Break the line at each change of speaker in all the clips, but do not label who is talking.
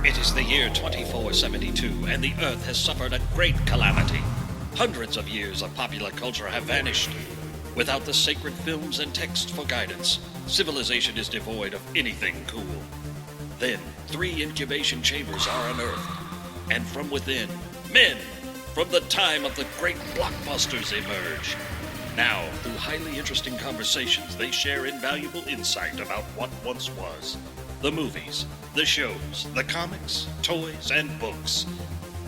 It is the year 2472, and the Earth has suffered a great calamity. Hundreds of years of popular culture have vanished. Without the sacred films and text for guidance, civilization is devoid of anything cool. Then, 3 incubation chambers are unearthed, and from within, men from the time of the great blockbusters emerge. Now, through highly interesting conversations, they share invaluable insight about what once was. The movies, the shows, the comics, toys, and books.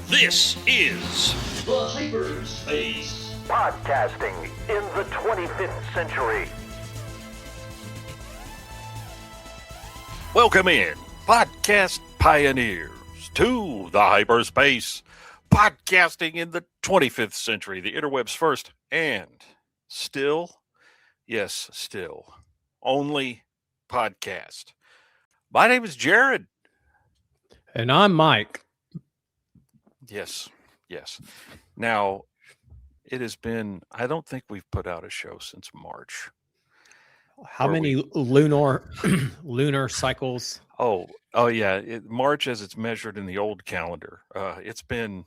This is
The Hyperspace.
Podcasting in the 25th century.
Welcome in, podcast pioneers, to the hyperspace, podcasting in the 25th century, the interweb's first and still, yes, still, only podcast. My name is Jared.
And I'm Mike.
Yes. Now, it has been, I don't think we've put out a show since March.
How many lunar cycles?
Oh yeah, March as it's measured in the old calendar. It's been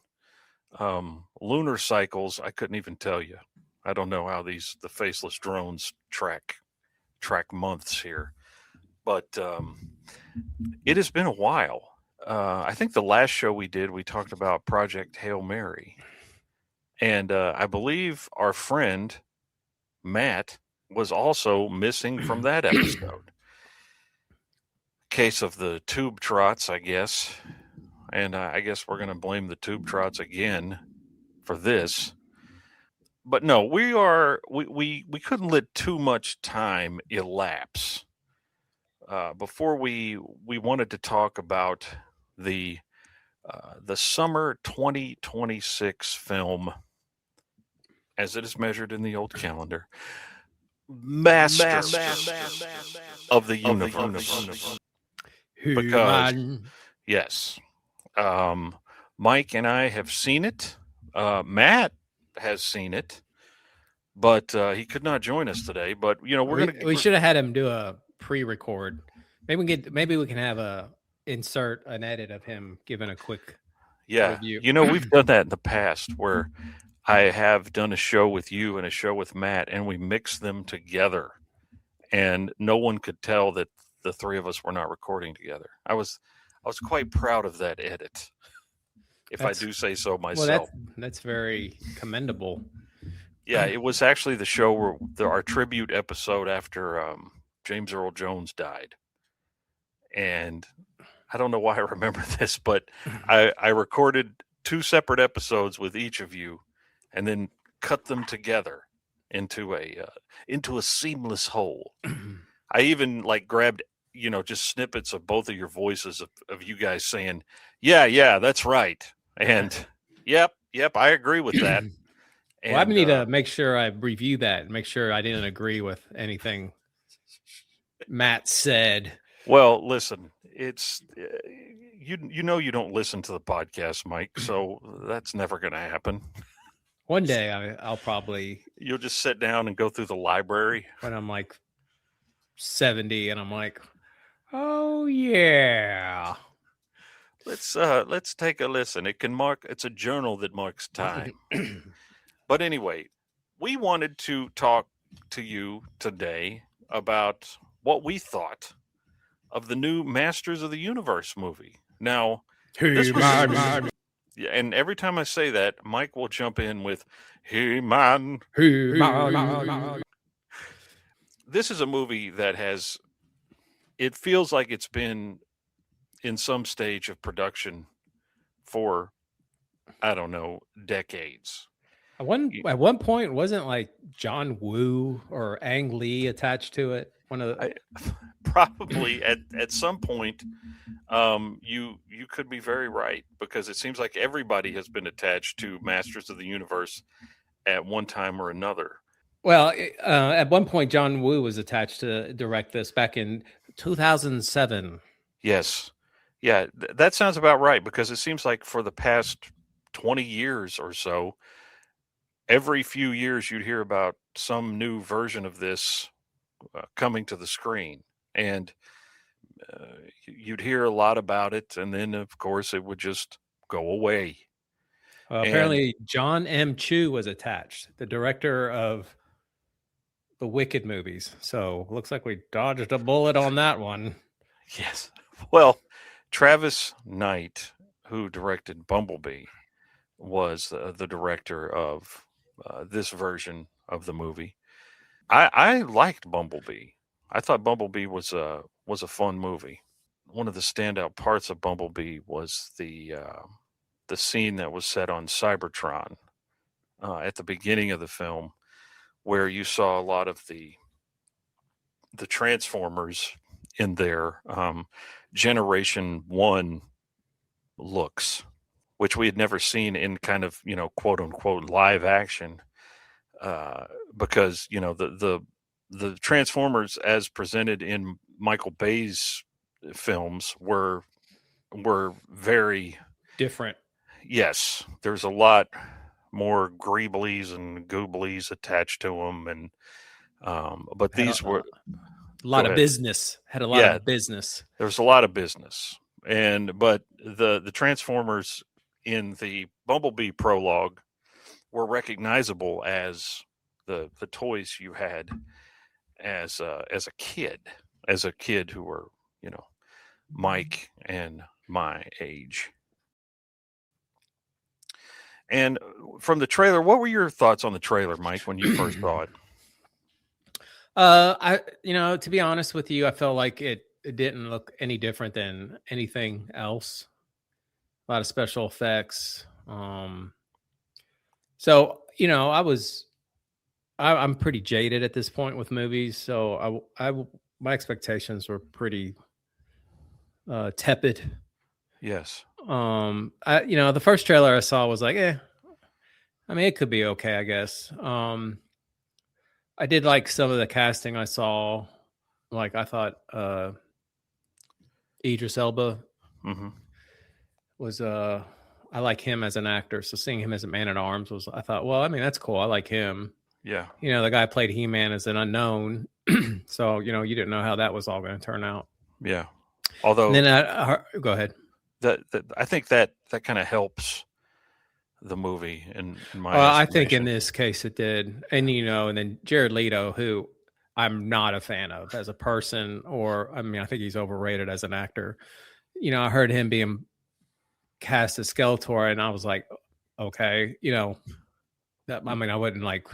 lunar cycles. I couldn't even tell you. I don't know how the faceless drones track months here, but it has been a while. I think the last show we did, we talked about Project Hail Mary, and I believe our friend Matt was also missing from that episode. Case of the tube trots, I guess. And I guess we're going to blame the tube trots again for this. But no, we couldn't let too much time elapse before we wanted to talk about the summer 2026 film, as it is measured in the old calendar, Masters of the Universe. Because, yes, Mike and I have seen it. Matt has seen it, but he could not join us today. But you know,
we should have had him do a pre-record. Maybe we can have insert an edit of him giving a quick review.
You know, we've done that in the past where I have done a show with you and a show with Matt, and we mixed them together, and no one could tell that the three of us were not recording together. I was quite proud of that edit, if I do say so myself.
Well, that's very commendable.
Yeah, it was actually the show where our tribute episode after James Earl Jones died. And I don't know why I remember this, but I recorded 2 separate episodes with each of you and then cut them together into a seamless whole. I even grabbed, just snippets of both of your voices of you guys saying, yeah, that's right. And yep, I agree with that. And,
well, I need to make sure I review that and make sure I didn't agree with anything Matt said.
Well, listen, it's you you don't listen to the podcast, Mike, so that's never going to happen.
One day I'll probably...
You'll just sit down and go through the library.
When I'm 70 and I'm like, oh yeah.
Let's take a listen. It's a journal that marks time. But anyway, we wanted to talk to you today about what we thought of the new Masters of the Universe movie. Now, yeah, and every time I say that, Mike will jump in with, "Hey man." This is a movie that it feels like it's been in some stage of production for, I don't know, decades.
At one point, wasn't John Woo or Ang Lee attached to it?
Probably at some point, you could be very right, because it seems like everybody has been attached to Masters of the Universe at one time or another.
Well, at one point, John Woo was attached to direct this back in 2007.
Yes. Yeah, that sounds about right, because it seems like for the past 20 years or so, every few years you'd hear about some new version of this coming to the screen. And you'd hear a lot about it, and then of course it would just go away.
Apparently, John M. Chu was attached, the director of the Wicked movies. So looks like we dodged a bullet on that one.
Yes. Well, Travis Knight, who directed Bumblebee, was the director of this version of the movie. I liked Bumblebee. I thought Bumblebee was a fun movie. One of the standout parts of Bumblebee was the scene that was set on Cybertron at the beginning of the film, where you saw a lot of the Transformers in their Generation 1 looks, which we had never seen in kind of, quote unquote live action, because, the Transformers as presented in Michael Bay's films were very
different.
Yes, there's a lot more greeblies and gooblies attached to them, and but these were
a lot of business. Had a lot of business.
There was a lot of business, but the Transformers in the Bumblebee prologue were recognizable as the toys you had as a kid who were, Mike and my age. And from the trailer, what were your thoughts on the trailer, Mike, when you first saw it?
To be honest with you, I felt like it didn't look any different than anything else. A lot of special effects. So, I'm pretty jaded at this point with movies. So my expectations were pretty tepid.
Yes.
The first trailer I saw was like, it could be okay, I guess. I did like some of the casting I saw. Like, I thought Idris Elba was I like him as an actor. So seeing him as a Man-at-Arms I thought, well, that's cool. I like him.
Yeah.
The guy played He-Man as an unknown. So, you didn't know how that was all going to turn out.
Yeah. Although
and then go ahead.
I think that kind of helps the movie in my
I think in this case it did. And and then Jared Leto, who I'm not a fan of as a person, or I think he's overrated as an actor. I heard him being cast as Skeletor, and I was like, okay, that I wouldn't like,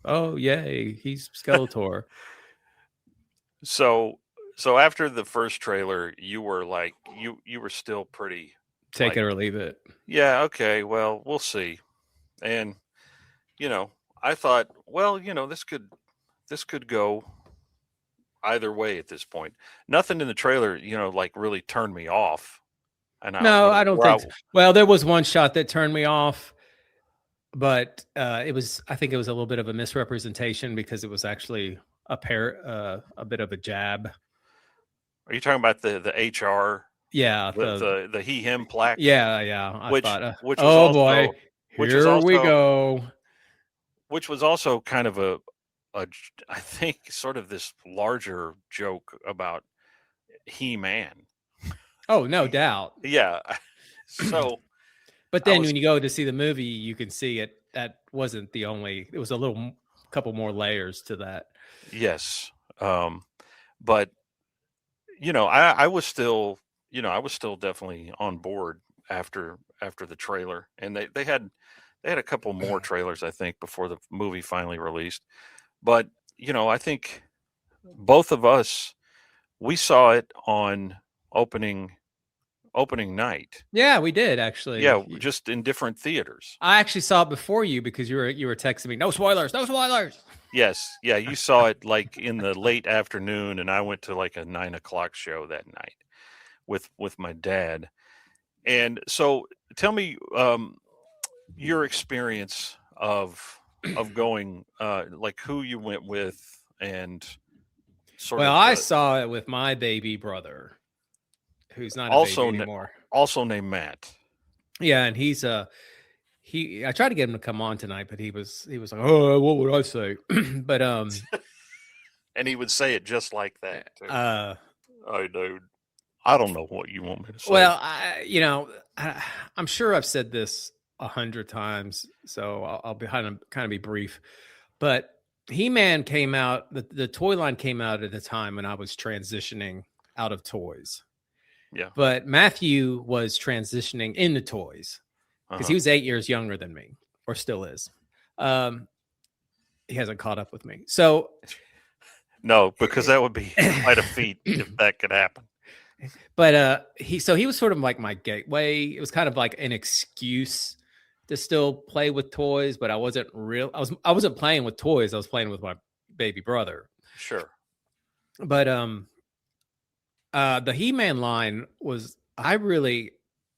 oh yay, he's Skeletor.
So after the first trailer, you were like, you were still pretty
take it or leave it.
Yeah, okay, well, we'll see. And I thought, well, this could go either way at this point. Nothing in the trailer, really turned me off. And
I don't think so. Well, there was one shot that turned me off, but I think it was a little bit of a misrepresentation because it was actually a bit of a jab.
Are you talking about the HR?
Yeah,
the he/him plaque.
Yeah.
Which
was
also,
boy, here we go.
Which was also kind of a I think sort of this larger joke about He-Man.
Oh, no doubt.
Yeah. So,
but then when you go to see the movie, you can see it. That wasn't the only. It was a couple more layers to that.
Yes, but I was still, definitely on board after the trailer, and they had a couple more trailers, I think, before the movie finally released. But I think both of us, we saw it on opening night.
Yeah, we did actually.
Yeah, just in different theaters.
I actually saw it before you because you were texting me, no spoilers.
Yes, yeah, you saw it like in the late afternoon, and I went to like a 9:00 show that night with my dad. And so, tell me your experience of going, like who you went with, and sort of.
Well, I saw it with my baby brother, who's not a baby anymore.
Also named Matt.
Yeah, and he's I tried to get him to come on tonight, but he was like, oh, what would I say? But,
and he would say it just like that. Too. I know. I don't know what you want me to say.
Well, I'm sure I've said this 100 times, so I'll be kind of be brief. But He-Man came out, the toy line came out at a time when I was transitioning out of toys.
Yeah.
But Matthew was transitioning into toys because he was 8 years younger than me, or still is. He hasn't caught up with me. So
no, because that would be quite a feat if that could happen.
But he was sort of like my gateway. It was kind of like an excuse to still play with toys, but I wasn't playing with toys. I was playing with my baby brother.
Sure.
But the He-Man line I really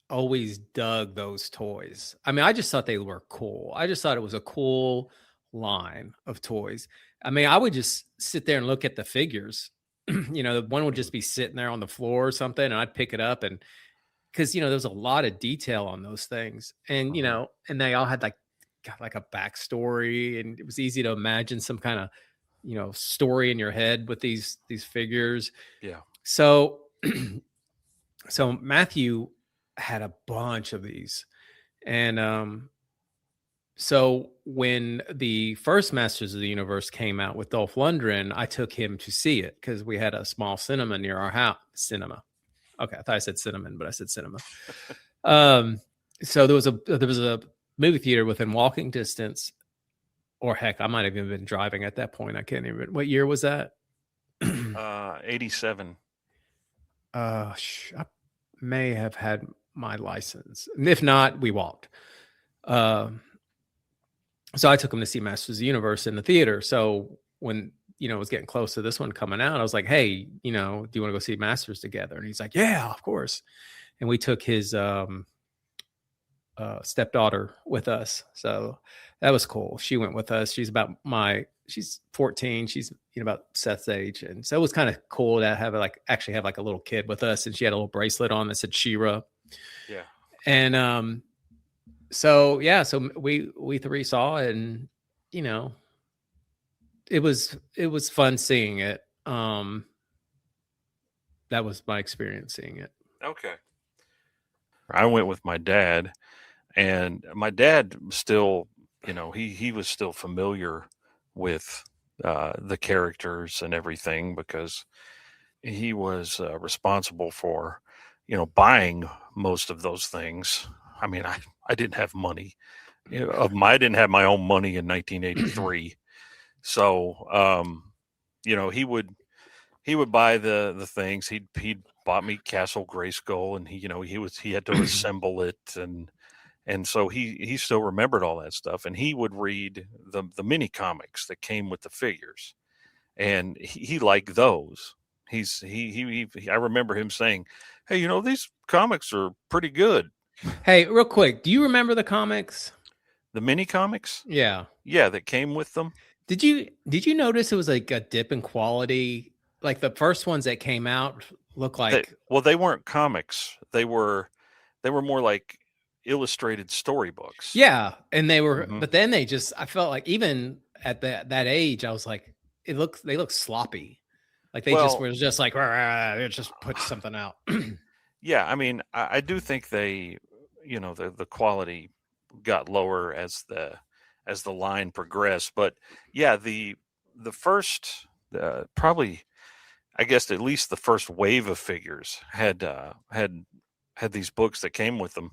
always dug those toys. I mean, I just thought they were cool. I just thought it was a cool line of toys. I mean, I would just sit there and look at the figures. The one would just be sitting there on the floor or something, and I'd pick it up, and because there's a lot of detail on those things, and and they all had like a backstory, and it was easy to imagine some kind of story in your head with these figures.
Yeah.
So Matthew had a bunch of these, and so when the first Masters of the Universe came out with Dolph Lundgren, I took him to see it because we had a small cinema near our house. Cinema. Okay, I thought I said cinnamon, but I said cinema. So there was a movie theater within walking distance, or heck, I might have even been driving at that point. I can't even. What year was that?
87.
I may have had my license. If not, we walked. So I took him to see Masters of the Universe in the theater. So when, it was getting close to this one coming out, I was like, hey, do you want to go see Masters together? And he's like, yeah, of course. And we took his stepdaughter with us. So that was cool. She went with us. She's 14. She's about Seth's age. And so it was kind of cool to have actually have a little kid with us. And she had a little bracelet on that said She-Ra.
Yeah.
And so we three saw it, and it was fun seeing it. That was my experience seeing it.
Okay. I went with my dad, and my dad still, he was still familiar with the characters and everything because he was responsible for, buying most of those things. I mean, I didn't have money. I didn't have my own money in 1983. So, he would buy the things. He'd bought me Castle Grayskull, and he had to assemble it, and so he still remembered all that stuff, and he would read the mini comics that came with the figures, and he liked those. I remember him saying, "Hey, these comics are pretty good."
Hey, real quick, do you remember the comics?
The mini comics?
Yeah.
Yeah, that came with them.
Did you notice it was like a dip in quality? Like the first ones that came out look like
they weren't comics. They were more like illustrated storybooks.
Yeah, and they were but then I felt like even at that age I was like they look sloppy. Like they were just like they just put something out.
Yeah, I mean, I do think they, the quality got lower as the line progressed, but yeah, the first probably, I guess at least the first wave of figures had these books that came with them,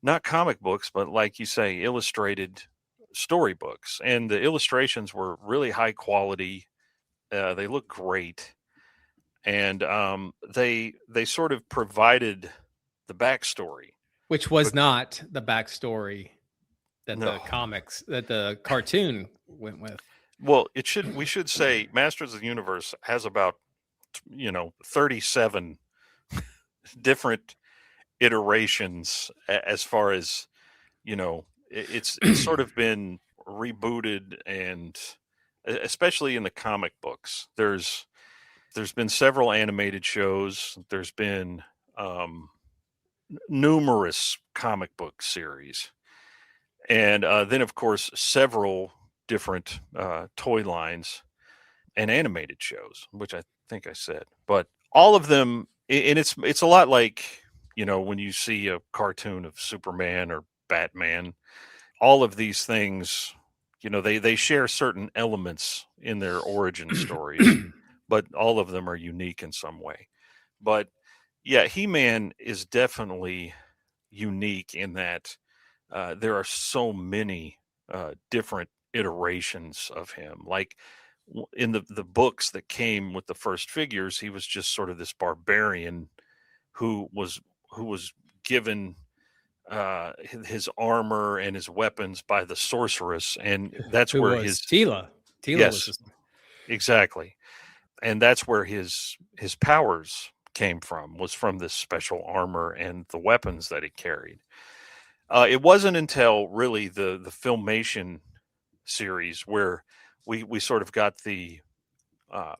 not comic books, but like you say, illustrated storybooks, and the illustrations were really high quality. They look great. And they sort of provided the backstory,
which was not the backstory that the cartoon went with.
Well, we should say Masters of the Universe has about 37 different iterations as far as it's sort of been rebooted, and especially in the comic books, there's been several animated shows. There's been numerous comic book series. And then, of course, several different toy lines and animated shows, which I think I said. But all of them And it's a lot like, when you see a cartoon of Superman or Batman, all of these things, they share certain elements in their origin stories, but all of them are unique in some way. But yeah, He-Man is definitely unique in that there are so many different iterations of him. Like in the books that came with the first figures, he was just sort of this barbarian who was given his armor and his weapons by the sorceress, and that's
Who
where
was Tila? Tila was
yes,
his,
exactly, and that's where his powers came from, was from this special armor and the weapons that he carried. It wasn't until really the Filmation series where we sort of got uh,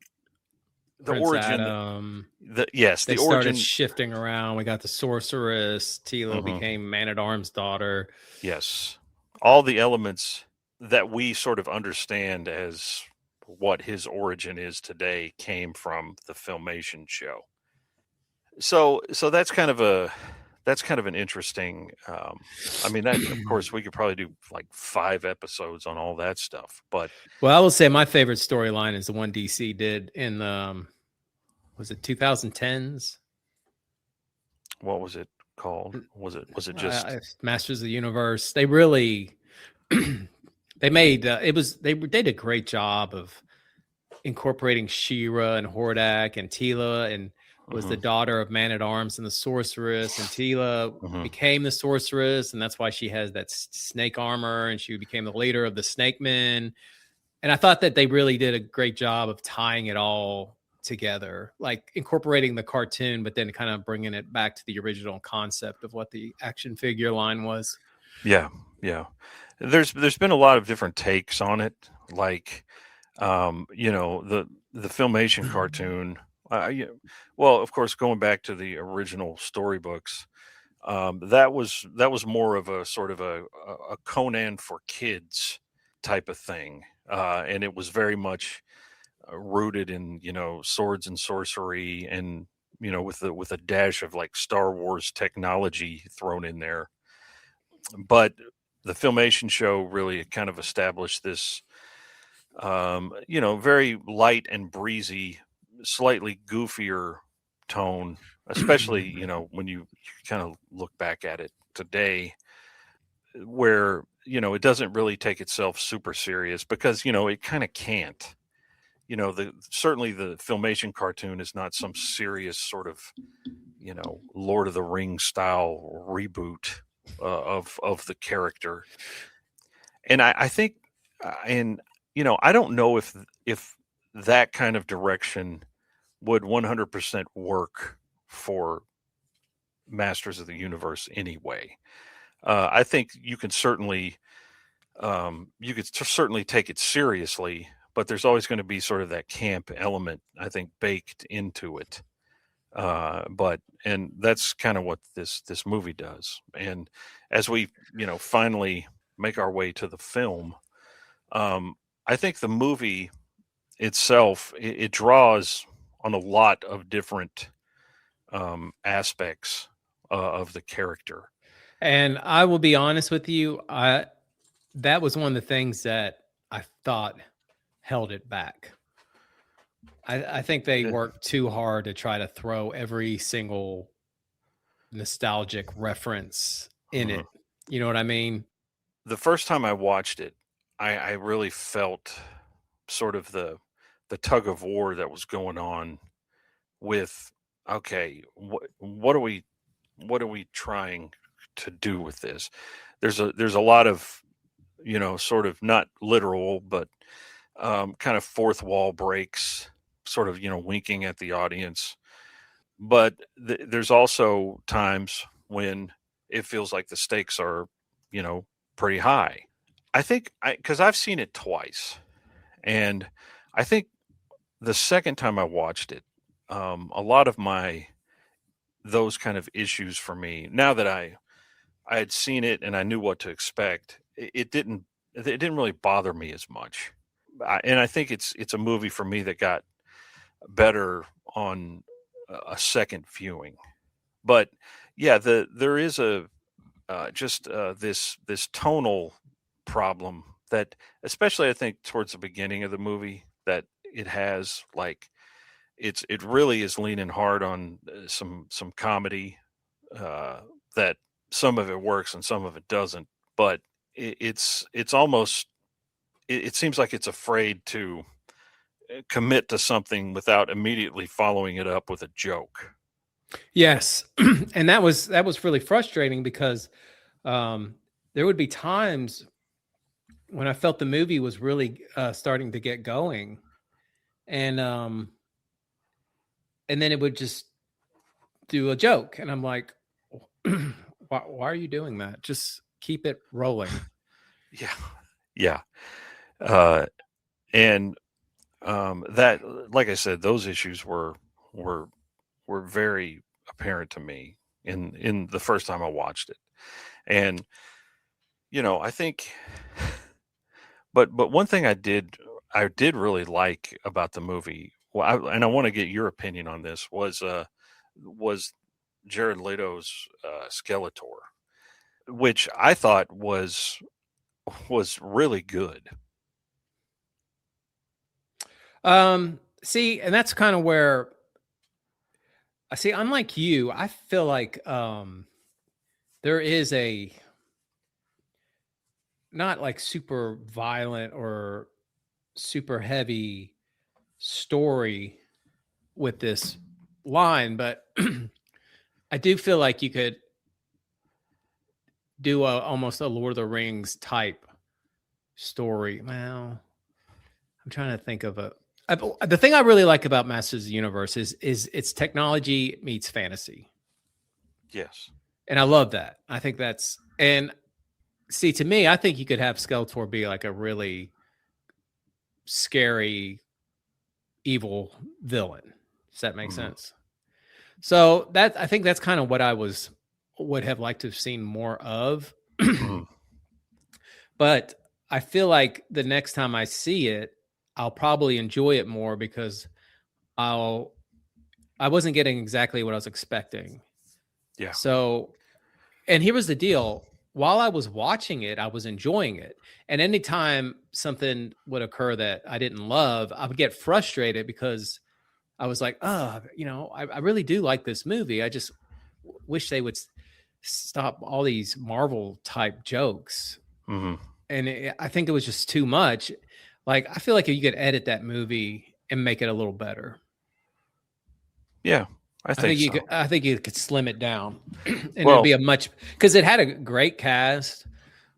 the
Prince
origin.
Adam.
The
They started
origin.
shifting around. We got the sorceress. Tila
Mhm.
became Man-at-Arms' daughter.
Yes, all the elements that we sort of understand as what his origin is today came from the Filmation show. So that's kind of an interesting. I mean, that of course we could probably do like 5 episodes on all that stuff, but
Well, I will say my favorite storyline is the one DC did in the was it 2010s?
what was it called? Was it just?
Masters of the Universe. They really they made they did a great job of incorporating She-Ra and Hordak, and Tila and was the
Mhm,
daughter of Man-at-Arms and the sorceress, and Tila
mhm.
became the sorceress, and that's why she has that snake armor, and she became the leader of the Snake Men. And I thought that they really did a great job of tying it all together, like incorporating the cartoon, but then kind of bringing it back to the original concept of what the action figure line was.
Yeah, yeah. There's been a lot of different takes on it, like the Filmation cartoon. Well, of course, going back to the original storybooks, that was more of a sort of a Conan for kids type of thing, and it was very much rooted in swords and sorcery, and with a dash of like Star Wars technology thrown in there. But the Filmation show really kind of established this very light and breezy, slightly goofier tone, especially, when you kind of look back at it today, where, it doesn't really take itself super serious because, it kind of can't. Certainly the Filmation cartoon is not some serious sort of, Lord of the Rings style reboot of the character. And I think, and I don't know if that kind of direction would 100% work for Masters of the Universe anyway. I think you could certainly take it seriously, but there's always going to be sort of that camp element, I think, baked into it. And that's kind of what this movie does. And as we finally make our way to the film, I think the movie itself, it draws on a lot of different aspects of the character.
And I will be honest with you, that was one of the things that I thought held it back. I think they worked too hard to try to throw every single nostalgic reference in it. You know what I mean?
The first time I watched it, I really felt sort of the tug of war that was going on with, okay, what are we trying to do with this? There's a lot of sort of not literal, but kind of fourth wall breaks, sort of winking at the audience. But there's also times when it feels like the stakes are pretty high. I think because I've seen it twice, and I think the second time I watched it, a lot of those kind of issues for me, now that I had seen it and I knew what to expect, it didn't really bother me as much. And I think it's a movie for me that got better on a second viewing. But yeah, there is this tonal problem that, especially I think towards the beginning of the movie, that it has like it really is leaning hard on some comedy, that some of it works and some of it doesn't. But it's almost it seems like it's afraid to commit to something without immediately following it up with a joke.
Yes. And that was really frustrating because there would be times when I felt the movie was really starting to get going, and then it would just do a joke, and I'm like, why are you doing that? Just keep it rolling.
Yeah. And that, like I said, those issues were very apparent to me in the first time I watched it. And I think, but one thing I did really like about the movie, and I want to get your opinion on this, was Jared Leto's Skeletor, which I thought was really good.
See, and that's kind of where I see, unlike you, I feel like there is a not like super violent or super heavy story with this line, but I do feel like you could do almost a Lord of the Rings type story. Well, I'm trying to think of the thing I really like about Masters of the Universe is its technology meets fantasy.
Yes.
And I love that. I think that's, and see, to me, I think you could have Skeletor be like a really scary, evil villain. Does that make sense? So I think that's kind of what I would have liked to have seen more of. But I feel like the next time I see it, I'll probably enjoy it more because I wasn't getting exactly what I was expecting.
Yeah.
So, and here was the deal. While I was watching it, I was enjoying it. And anytime something would occur that I didn't love, I would get frustrated because I was like, I really do like this movie. I just wish they would stop all these Marvel type jokes.
Mm-hmm.
And I think it was just too much. Like, I feel like if you could edit that movie and make it a little better.
Yeah, I think so.
I think you could slim it down, and it'd be because it had a great cast.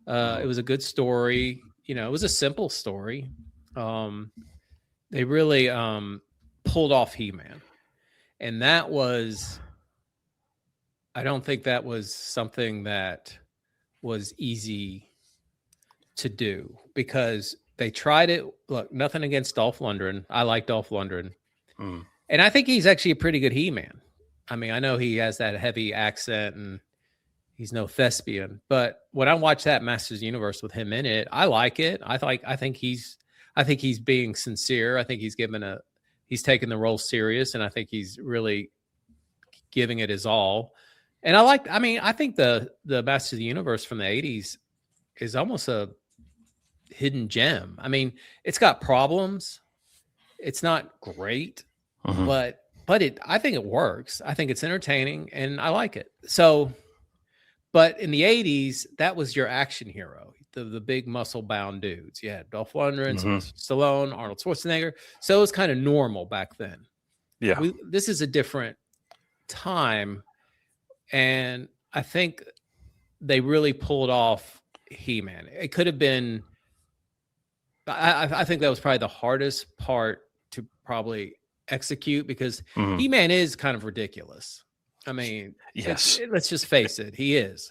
It was a good story. It was a simple story. They really pulled off He-Man, and that was. I don't think that was something that was easy to do because they tried it. Look, nothing against Dolph Lundgren. I like Dolph Lundgren. And I think he's actually a pretty good He-Man. I mean, I know he has that heavy accent and he's no thespian, but when I watch that Masters of the Universe with him in it, I like it. I think he's being sincere. I think he's taking the role serious, and I think he's really giving it his all. And I think the Masters of the Universe from the 80s is almost a hidden gem. I mean, it's got problems. It's not great, but I think it works. I think it's entertaining and I like it. So, but in the 80s, that was your action hero, the big muscle bound dudes. You had Dolph Lundgren, Stallone, Arnold Schwarzenegger. So it was kind of normal back then.
Yeah.
This is a different time. And I think they really pulled off He-Man. It could have been, I think that was probably the hardest part to probably execute because He-Man is kind of ridiculous. I mean,
yes,
let's just face it, he is.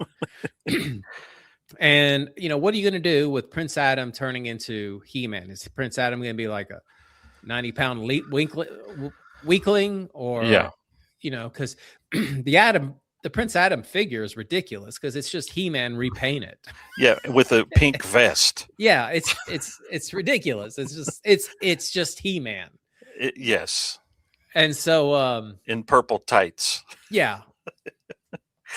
And what are you going to do with Prince Adam turning into He-Man? Is Prince Adam going to be like a 90-pound weakling, or because the Prince Adam figure is ridiculous because it's just He-Man repainted.
Yeah, with a pink vest.
Yeah, it's ridiculous. It's just He-Man.
Yes.
And so,
in purple tights.
yeah.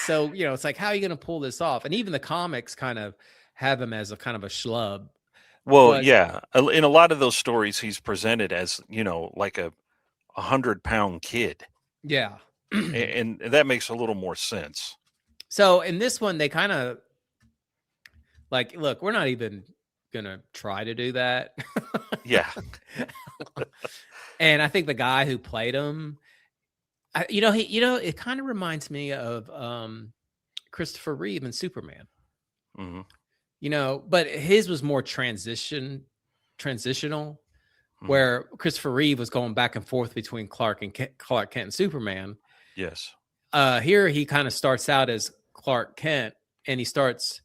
So, it's like, how are you going to pull this off? And even the comics kind of have him as a kind of a schlub.
Well,
But
yeah, in a lot of those stories, he's presented as like a 100-pound kid,
yeah.
and that makes a little more sense.
So in this one, they kind of like, look, we're not even gonna try to do that.
Yeah.
And I think the guy who played him, it kind of reminds me of Christopher Reeve in Superman.
Mm-hmm.
But his was more transitional,
Mm-hmm.
where Christopher Reeve was going back and forth between Clark Kent and Superman.
Yes.
Here he kind of starts out as Clark Kent, and he starts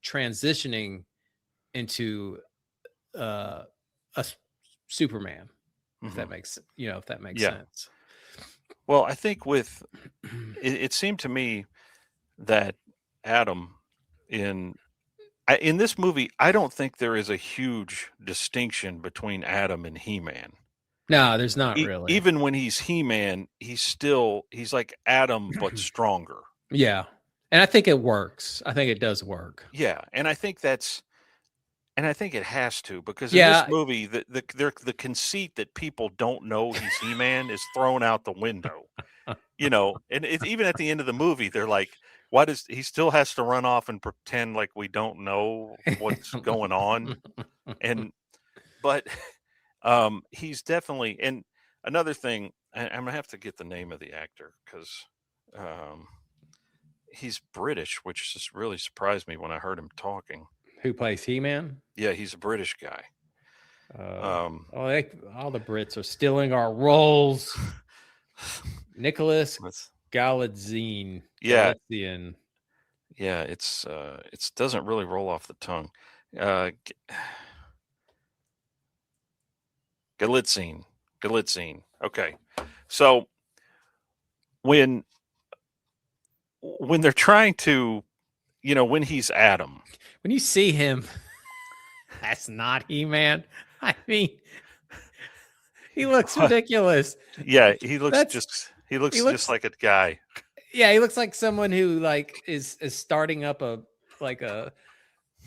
transitioning into a Superman. If that makes sense.
Well, I think it seemed to me that Adam in this movie, I don't think there is a huge distinction between Adam and He-Man.
No, there's not really.
Even when he's He-Man, he's like Adam but stronger.
Yeah. And I think it works. I think it does work.
Yeah, and I think it has to, because in this movie, the conceit that people don't know he's He-Man is thrown out the window. And even at the end of the movie, they're like, why does he still has to run off and pretend like we don't know what's going on? But he's definitely, and another thing, I'm gonna have to get the name of the actor, because he's British, which just really surprised me when I heard him talking.
Who plays He-Man?
Yeah, he's a British guy.
All the Brits are stealing our roles. Nicholas Galitzine.
Yeah.
Galizian.
Yeah, it doesn't really roll off the tongue. Galitzine. Okay. So when they're trying to, when he's Adam,
when you see him, that's not He-Man. I mean, he looks ridiculous.
Yeah, he looks just like a guy.
Yeah, he looks like someone who is starting up a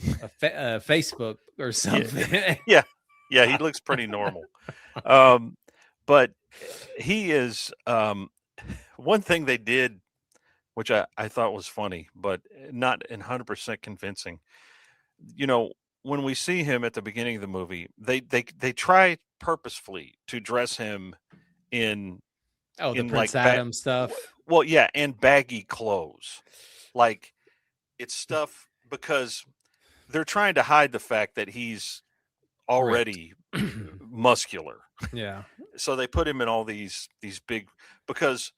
Facebook or something.
Yeah, he looks pretty normal. But he is one thing they did, which I thought was funny, but not 100% convincing. When we see him at the beginning of the movie, they try purposefully to dress him in
the Prince Adam stuff.
Well, yeah, and baggy clothes. Like, it's stuff because they're trying to hide the fact that he's already muscular.
Yeah.
So they put him in all these big, because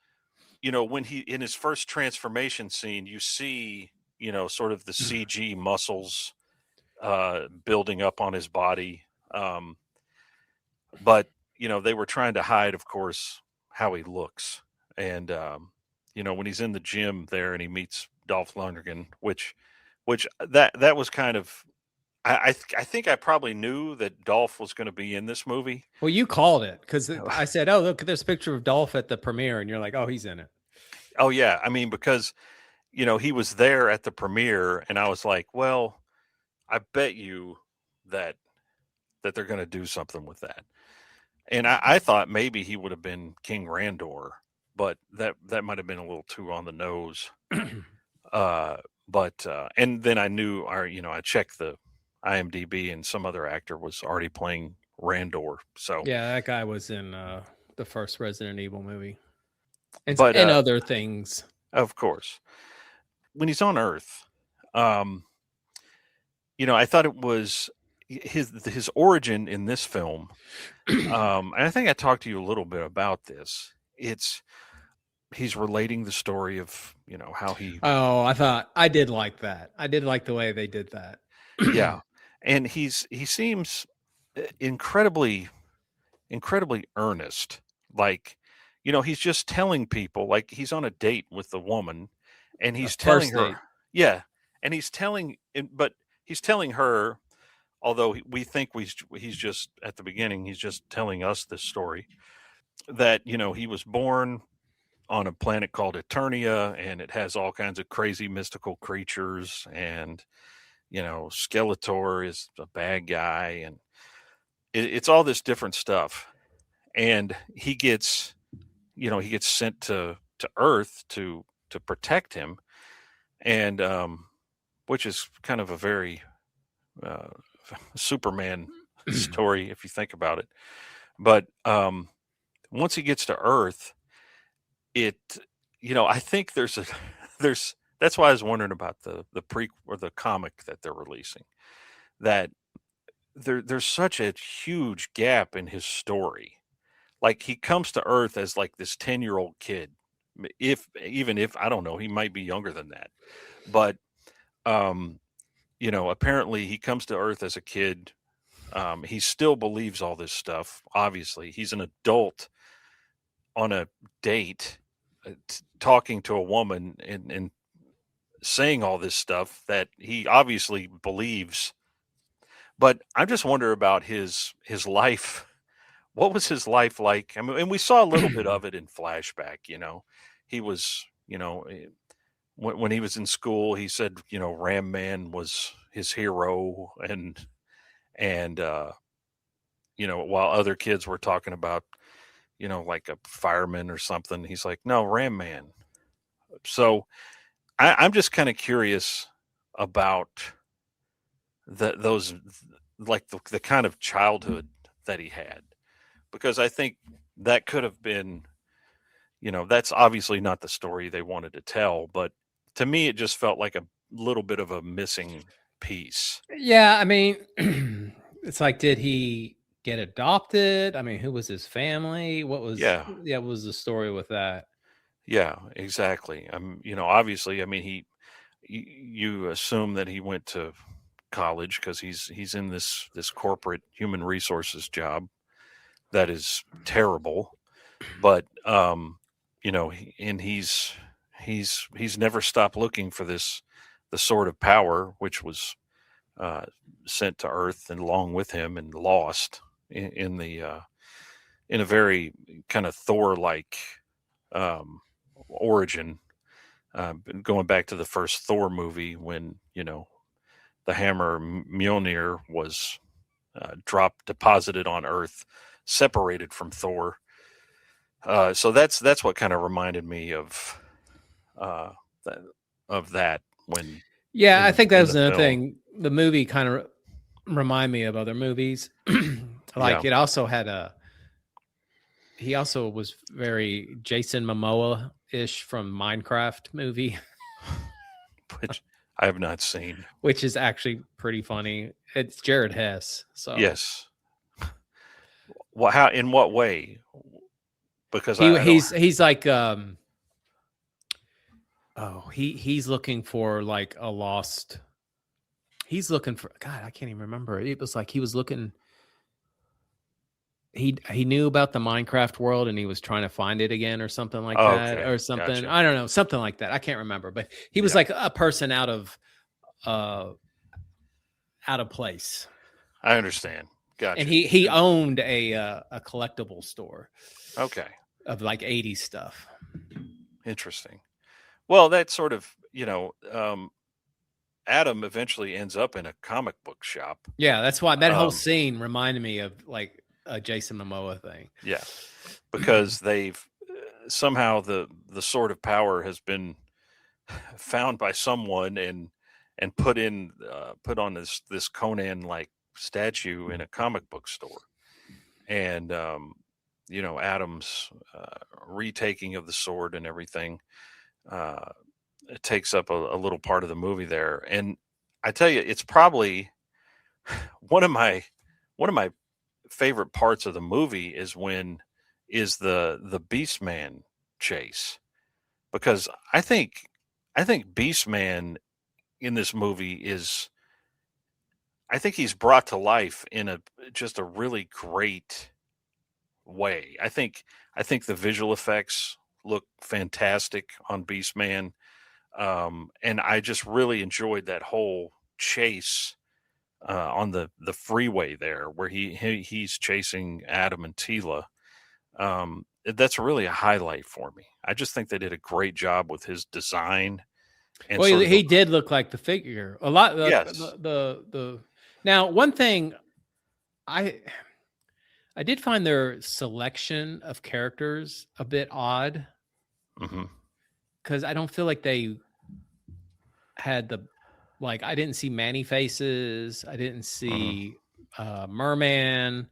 when he in his first transformation scene, you see sort of the CG muscles building up on his body, but they were trying to hide, of course, how he looks. And when he's in the gym there and he meets Dolph Lundgren, which that was kind of, I think I probably knew that Dolph was going to be in this movie.
Well, you called it, because I said, "Oh, look, there's a picture of Dolph at the premiere," and you're like, "Oh, he's in it."
Oh yeah, I mean, because he was there at the premiere, and I was like, well, I bet you that they're going to do something with that. And I thought maybe he would have been King Randor, but that might have been a little too on the nose. But and then I knew I checked the IMDb, and some other actor was already playing Randor. So
yeah, that guy was in the first Resident Evil movie, and other things,
of course. When he's on Earth, I thought it was his origin in this film. And I think I talked to you a little bit about this. He's relating the story of how he.
Oh, I did like that. I did like the way they did that.
Yeah, and he seems incredibly earnest. Like, he's just telling people, like he's on a date with the woman, and he's telling her. Yeah, and he's telling her. Although we think he's just at the beginning, he's just telling us this story. that, he was born on a planet called Eternia, and it has all kinds of crazy mystical creatures, and Skeletor is a bad guy, and it's all this different stuff. And he gets sent to Earth to protect him, and which is kind of a very Superman story if you think about it. But once he gets to Earth, I think there's that's why I was wondering about the pre or the comic that they're releasing, that there's such a huge gap in his story. Like, he comes to Earth as like this 10-year-old kid, if I don't know, he might be younger than that, but apparently he comes to Earth as a kid. He still believes all this stuff. Obviously, he's an adult on a date, talking to a woman and saying all this stuff that he obviously believes. But I just wonder about his life. What was his life like? I mean, and we saw a little bit of it in flashback. He was, when he was in school, he said, Ram Man was his hero, and while other kids were talking about, like a fireman or something, he's like, no, Ram Man. So I'm just kind of curious about those, like the kind of childhood that he had, because I think that could have been, that's obviously not the story they wanted to tell, but to me, it just felt like a little bit of a missing piece.
Yeah, I mean, it's like, did he get adopted? I mean, who was his family? What was what was the story with that?
Yeah, exactly. Obviously, I mean, you assume that he went to college because he's in this corporate human resources job that is terrible, but and he's never stopped looking for the sword of power, which was sent to Earth and along with him and lost in a very kind of Thor-like origin, going back to the first Thor movie when the hammer Mjolnir was deposited on Earth, separated from Thor. So that's what kind of reminded me of that when.
Yeah, I think that was another thing. The movie kind of remind me of other movies. Like, it also had he also was very Jason Momoa-ish from Minecraft movie.
Which I have not seen.
Which is actually pretty funny. It's Jared Hess. So
yes. Well, how? In what way? Because
he's like he's looking for like a lost. He's looking for, God, I can't even remember. It was like he was looking. He knew about the Minecraft world and he was trying to find it again or something like that, or something. Gotcha. I don't know, something like that. I can't remember, but he was like a person out of place.
I understand. Gotcha.
And he owned a collectible store.
Okay.
Of like 80s stuff.
Interesting. Well, that sort of, Adam eventually ends up in a comic book shop.
Yeah, that's why that whole scene reminded me of like a Jason Momoa thing.
Yeah, because they've somehow the sword of power has been found by someone and put on this Conan like statue in a comic book store, and Adam's retaking of the sword and everything. It takes up a little part of the movie there, and I tell you, it's probably one of my favorite parts of the movie is the Beastman chase, because I think Beastman in this movie I think he's brought to life in just a really great way. I think the visual effects look fantastic on Beastman. And I just really enjoyed that whole chase on the freeway there, where he's chasing Adam and Tila. That's really a highlight for me. I just think they did a great job with his design. And
Well,
sort of
he did look like the figure a lot.
Yes.
The now one thing I did find their selection of characters a bit odd because I don't feel like they had I didn't see Manny faces. I didn't see Merman.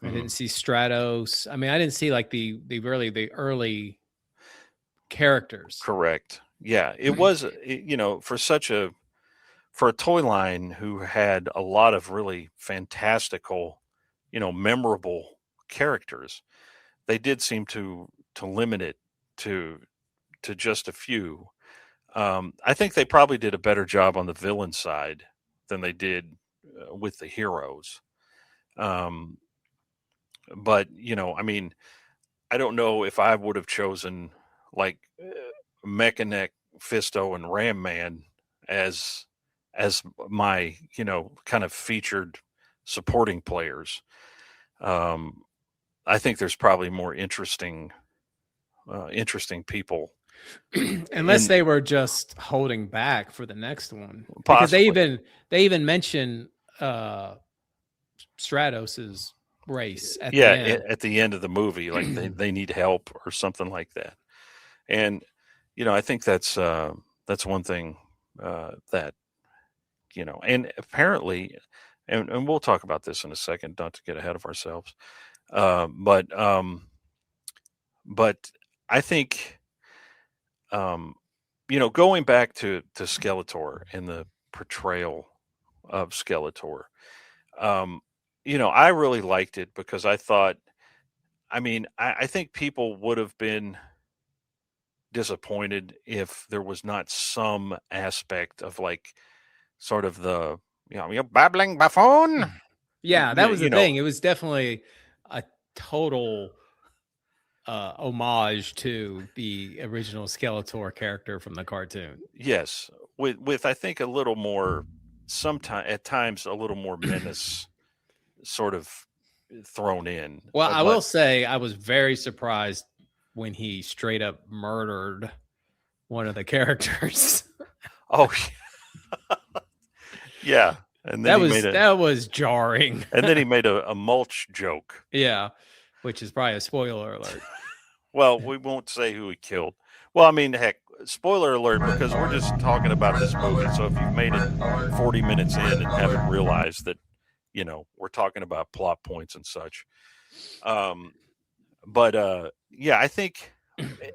I didn't see Stratos. I mean, I didn't see like the early characters.
Correct. Yeah, it was, for a toy line who had a lot of really fantastical, memorable characters, they did seem to limit it to just a few. I think they probably did a better job on the villain side than they did with the heroes. But I mean, I don't know if I would have chosen like Mechanic, Fisto, and Ram Man as my kind of featured supporting players. I think there's probably more interesting people,
unless they were just holding back for the next one.
Possibly.
Because they even mention Stratos's race at the end.
At the end of the movie, like they need help or something like that. And I think that's one thing that and apparently, and we'll talk about this in a second, not to get ahead of ourselves. But I think, going back to Skeletor and the portrayal of Skeletor, I really liked it because I thought, I think people would have been disappointed if there was not some aspect of like sort of the, you're babbling buffoon.
Yeah, that was the thing. It was definitely a total homage to the original Skeletor character from the cartoon.
Yes, with I think a little more, at times a little more menace sort of thrown in.
Well, I will say I was very surprised when he straight up murdered one of the characters.
Oh, yeah. And then
that was jarring.
And then he made a mulch joke.
Yeah, which is probably a spoiler alert.
Well, we won't say who he killed. Well, heck, spoiler alert, because we're just talking about this movie. So if you've made it 40 minutes in and haven't realized that, we're talking about plot points and such. Yeah, I think,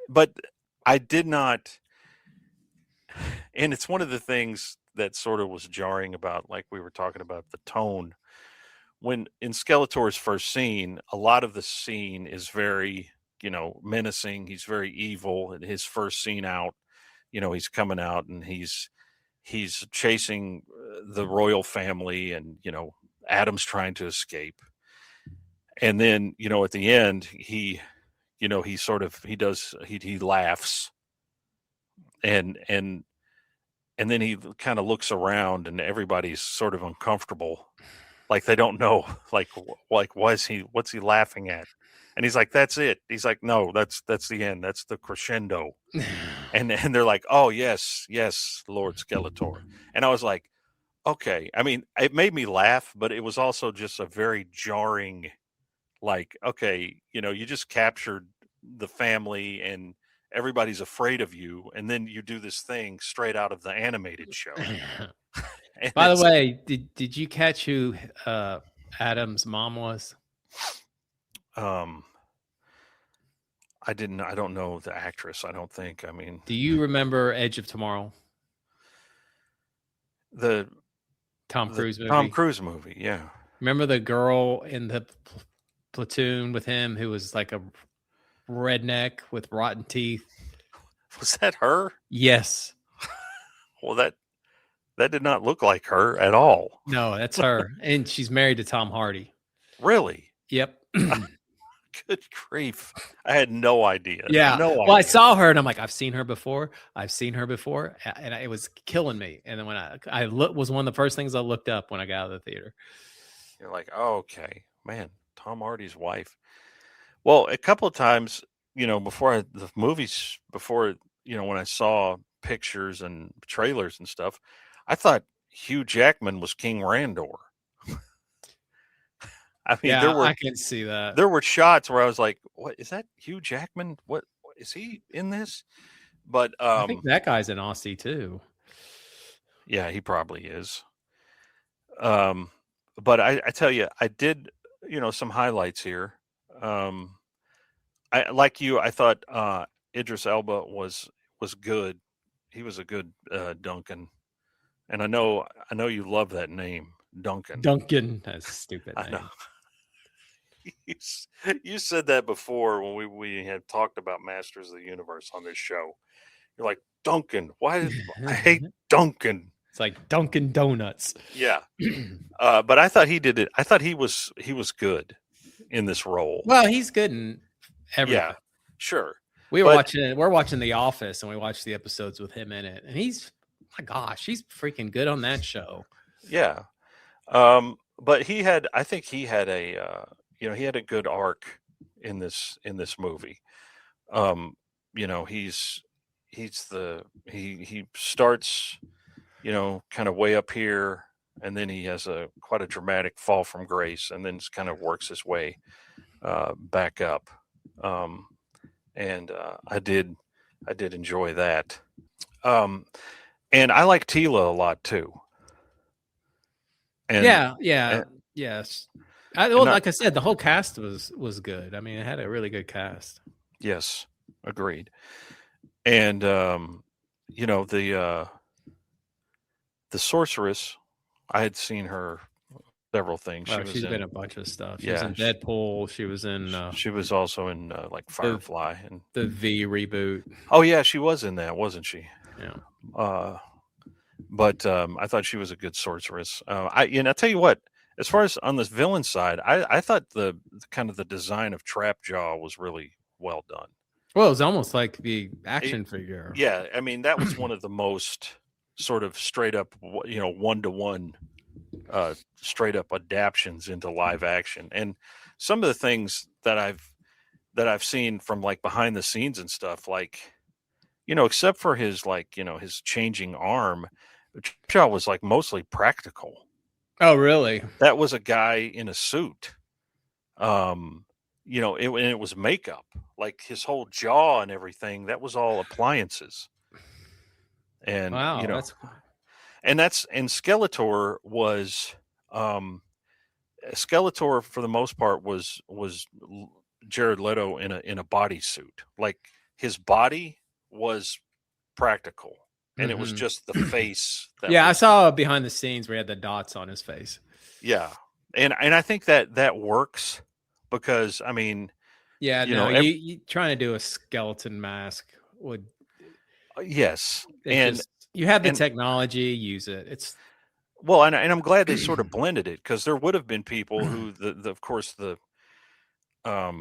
but I did not, and it's one of the things that sort of was jarring about, like we were talking about the tone. When in Skeletor's first scene, a lot of the scene is very, menacing. He's very evil. In his first scene out, he's coming out and he's chasing the royal family, and, Adam's trying to escape. And then, at the end, he laughs and then he kind of looks around and everybody's sort of uncomfortable. Like they don't know, like what's he laughing at? And he's like, that's it. He's like, no, that's the end. That's the crescendo. and they're like, oh yes, Lord Skeletor. And I was like, okay. It made me laugh, but it was also just a very jarring, like, okay, you just captured the family and everybody's afraid of you, and then you do this thing straight out of the animated show.
By the way, did you catch who Adam's mom was?
I didn't. I don't know the actress. I don't think.
Do you remember Edge of Tomorrow?
The
Tom Cruise movie.
Tom Cruise movie. Yeah.
Remember the girl in the platoon with him who was like a redneck with rotten teeth?
Was that her?
Yes.
Well, that did not look like her at all.
No, that's her. And she's married to Tom Hardy.
Really?
Yep.
Good grief. I had no idea.
Yeah.
No idea.
Well, I saw her and I'm like, I've seen her before. And it was killing me. And then when I was one of the first things I looked up when I got out of the theater.
You're like, oh, okay, man, Tom Hardy's wife. Well, a couple of times, before the movies, before, when I saw pictures and trailers and stuff, I thought Hugh Jackman was King Randor. I mean,
Yeah, I can see that.
there were shots where I was like, "What is that? Hugh Jackman? What is he in this?" But
I think that guy's an Aussie too.
yeah, he probably is. But I tell you, I did, some highlights here. I like you. I thought Idris Elba was good. He was a good Duncan, and I know you love that name, Duncan.
Duncan, that's a stupid
I
name.
know. You said that before when we had talked about Masters of the Universe on this show. You're like, Duncan. Why? I hate Duncan.
It's like Dunkin' Donuts.
Yeah. But I thought he did it. I thought he was good in this role.
Well, he's good in everything.
Yeah, sure.
We're watching The Office, and we watched the episodes with him in it, and my gosh, he's freaking good on that show.
Yeah. But I think he had a he had a good arc in this movie. He starts, kind of way up here, and then he has quite a dramatic fall from grace, and then kind of works his way back up. And I did enjoy that. And I like Tila a lot too. And
yes. Like I said, the whole cast was good. I mean, it had a really good cast.
Yes, agreed. And the sorceress, I had seen her several things.
She's been in a bunch of stuff. She
Yeah,
was in Deadpool. She was in.
She was also in like Firefly and
the V reboot.
Oh yeah, she was in that, wasn't she?
Yeah.
But I thought she was a good sorceress. I tell you what, as far as on the villain side, I thought the kind of the design of Trapjaw was really well done.
Well, it was almost like the action figure.
Yeah, I mean that was one of the most sort of straight up, 1-to-1, straight up adaptions into live action. And some of the things that I've seen from like behind the scenes and stuff, like, except for his his changing arm, Trapjaw was like mostly practical.
Oh, really?
That was a guy in a suit. It was makeup, like his whole jaw and everything. That was all appliances. And
wow,
and Skeletor was Skeletor for the most part was Jared Leto in a bodysuit. Like his body was practical, and it was just the face.
I saw behind the scenes where he had the dots on his face.
Yeah, and I think that works because I mean,
you trying to do a skeleton mask would.
Yes,
you have the technology, use it. It's
well, and I'm glad they sort of blended it, because there would have been people who of course I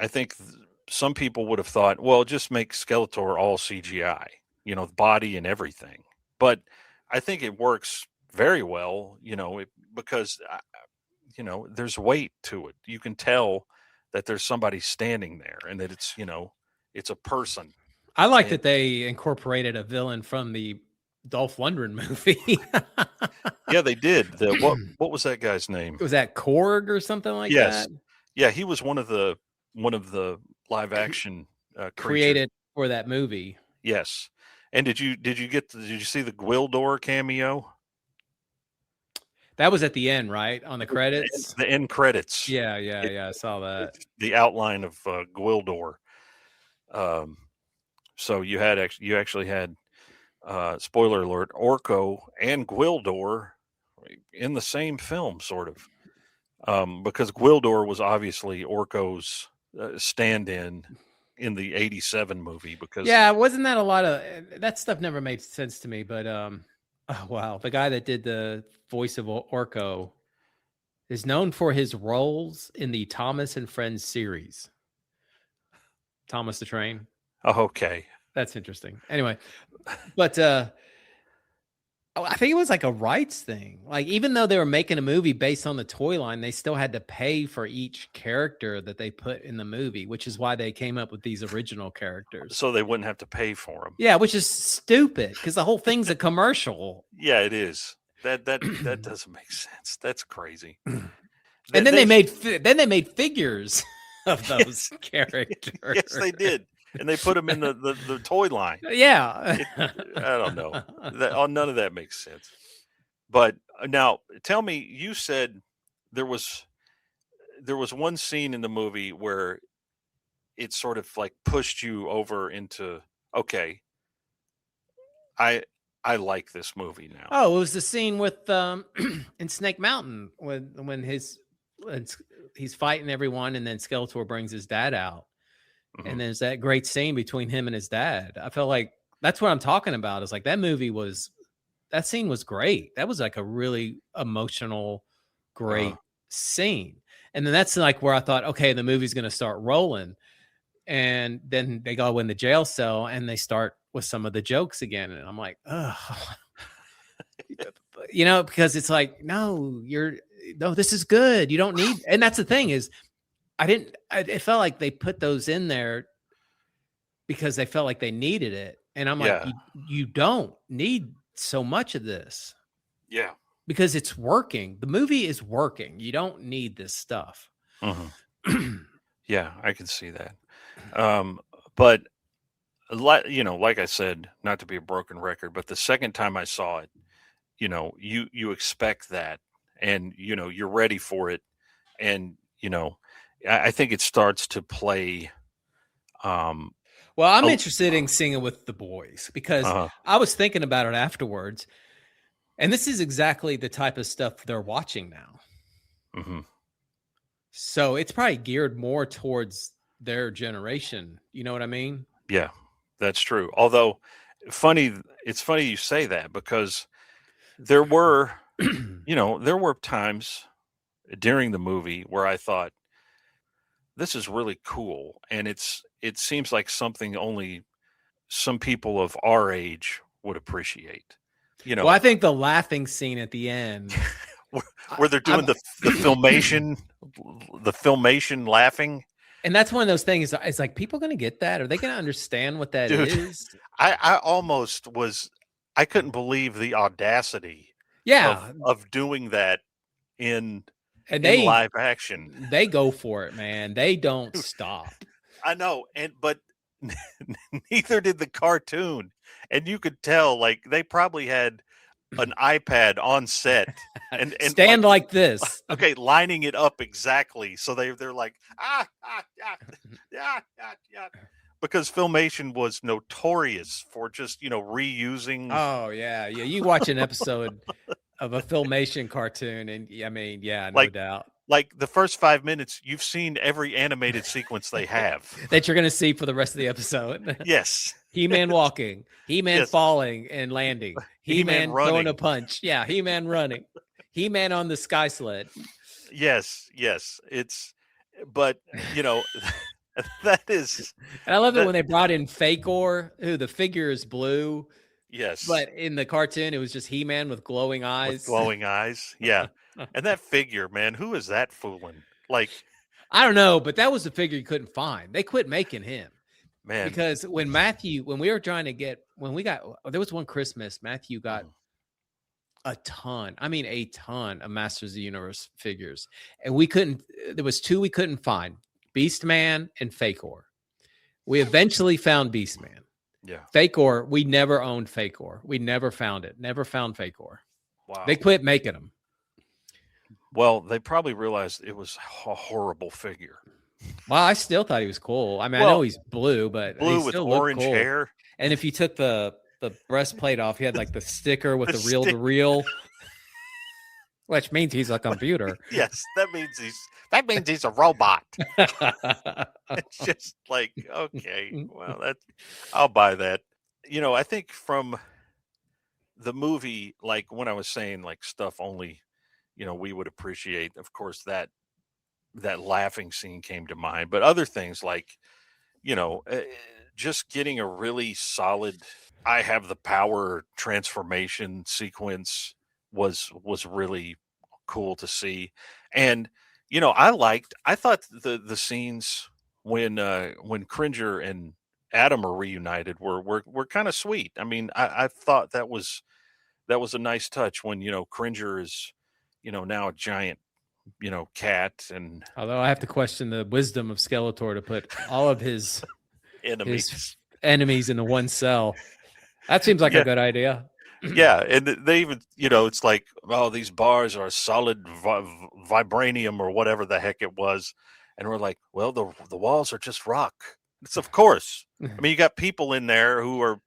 think some people would have thought, well, just make Skeletor all CGI, the body and everything. But I think it works very well, because there's weight to it. You can tell that there's somebody standing there, and that it's it's a person.
I like that they incorporated a villain from the Dolph Lundgren movie.
Yeah, they did. What was that guy's name?
Was that Korg or something like that?
Yeah, he was one of the live action
created for that movie.
Yes. And did you see the Gwildor cameo?
That was at the end, right? On the credits?
The end credits.
Yeah. I saw that.
The outline of Gwildor. So you actually had, spoiler alert, Orko and Gwildor in the same film, sort of, because Gwildor was obviously Orko's stand-in in the '87 movie. Because
wasn't that a lot of that stuff? Never made sense to me, but oh wow, the guy that did the voice of Orko is known for his roles in the Thomas and Friends series. Thomas the Train.
Oh, okay.
That's interesting. Anyway, but Oh, I think it was like a rights thing. Like, even though they were making a movie based on the toy line, they still had to pay for each character that they put in the movie, which is why they came up with these original characters.
So they wouldn't have to pay for them.
Yeah, which is stupid because the whole thing's a commercial.
Yeah, it is. That doesn't make sense. That's crazy.
And then they made figures of those characters.
Yes, they did. And they put them in the toy line.
Yeah.
I don't know. None of that makes sense. But now tell me, you said there was one scene in the movie where it sort of like pushed you over into, okay, I like this movie now.
Oh, it was the scene with in Snake Mountain when he's fighting everyone, and then Skeletor brings his dad out.
Mhm.
And there's that great scene between him and his dad. I felt like that's what I'm talking about. Is like that scene was great. That was like a really emotional, great scene. And then that's like where I thought, okay, the movie's going to start rolling. And then they go in the jail cell and they start with some of the jokes again. And I'm like, oh, because it's like, no, this is good. You don't need, and that's the thing is, it felt like they put those in there because they felt like they needed it. And I'm like, you don't need so much of this.
Yeah.
Because it's working. The movie is working. You don't need this stuff.
Yeah, I can see that. But like I said, not to be a broken record, but the second time I saw it, you expect that, and you're ready for it. And I think it starts to play.
Well, I'm interested in seeing it with the boys because I was thinking about it afterwards, and this is exactly the type of stuff they're watching now.
Mm-hmm.
So it's probably geared more towards their generation. You know what I mean?
Yeah, that's true. Although it's funny you say that, because there were, there were times during the movie where I thought, this is really cool. And it seems like something only some people of our age would appreciate.
Well, I think the laughing scene at the end
where they're doing the filmation laughing.
And that's one of those things. It's like, people going to get that? Are they going to understand what that is?
I almost I couldn't believe the audacity of doing that in live action.
They go for it, man. They don't stop.
I know. But neither did the cartoon. And you could tell, like, they probably had an iPad on set and
stand like this.
Okay, lining it up exactly. So they're like, because Filmation was notorious for just, reusing.
Oh yeah. You watch an episode of a Filmation cartoon, and I mean, no doubt.
Like the first 5 minutes, you've seen every animated sequence they have
that you're going to see for the rest of the episode.
Yes.
He-Man walking, He-Man falling and landing, He-Man throwing a punch. Yeah. He-Man running, He-Man on the sky sled.
Yes. But that is.
And I love it when they brought in Fakor, who the figure is blue.
Yes.
But in the cartoon, it was just He-Man with glowing eyes.
Yeah. And that figure, man, who is that fooling? Like,
I don't know, but that was the figure you couldn't find. They quit making him.
Man.
Because when we were trying to there was one Christmas, Matthew got a ton of Masters of the Universe figures. And there was two we couldn't find, Beastman and Fakor. We eventually found Beastman.
Yeah.
Fakor, we never owned Fakor. We never found it. Never found Fakor.
Wow.
They quit making them.
Well, they probably realized it was a horrible figure.
Well, I still thought he was cool. I mean, I know he's blue, but
blue with orange hair.
And if you took the breastplate off, he had like the sticker with the reel-to-reel, which means he's a computer.
Yes, that means he's a robot. It's just like, okay, well, I'll buy that. I think from the movie, like when I was saying, like, stuff only, we would appreciate, of course, that laughing scene came to mind, but other things like, just getting a really solid I have the power transformation sequence was really cool to see. And I thought the scenes when Cringer and Adam are reunited were kind of sweet. I mean, I thought that was a nice touch when Cringer is now a giant cat and
Although I have to question the wisdom of Skeletor to put all of his
enemies.
enemies into one cell. That seems like a good idea.
Yeah, and they even, it's like, oh, these bars are solid vibranium or whatever the heck it was, and we're like, well, the walls are just rock. It's of course. I mean, you got people in there who are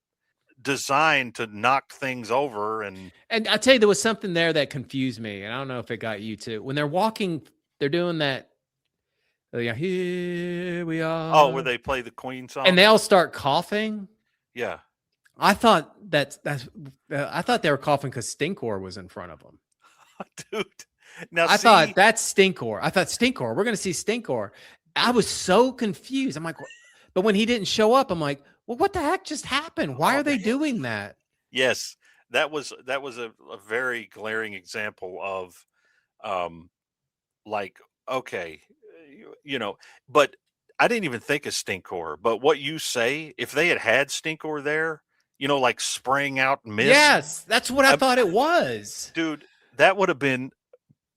designed to knock things over, and
I tell you, there was something there that confused me, and I don't know if it got you too. When they're walking, they're doing that. Here we are.
Oh, where they play the Queen song,
and they all start coughing.
Yeah.
I thought I thought they were coughing because Stinkor was in front of them.
Dude, now
I thought that's Stinkor. I thought Stinkor. We're going to see Stinkor. I was so confused. I'm like, but when he didn't show up, I'm like, well, what the heck just happened? Why are they doing that?
Yes, that was a very glaring example of, like, okay, but I didn't even think of Stinkor. But what you say, if they had Stinkor there, like spraying out mist.
Yes, that's what I thought it was.
Dude, that would have been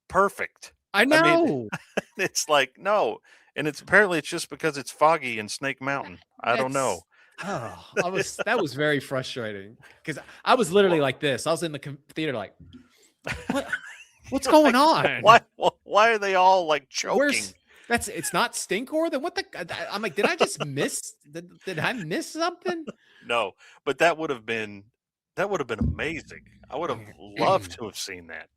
perfect.
I know.
I mean, it's like, no. And apparently it's just because it's foggy in Snake Mountain. I don't know.
Oh, that was very frustrating because I was literally like this. I was in the theater like, what's going on?
Why are they all like choking?
It's not Stinkor. Then what I'm like, did I just miss? Did I miss something?
No, but that would have been amazing. I would have loved to have seen that.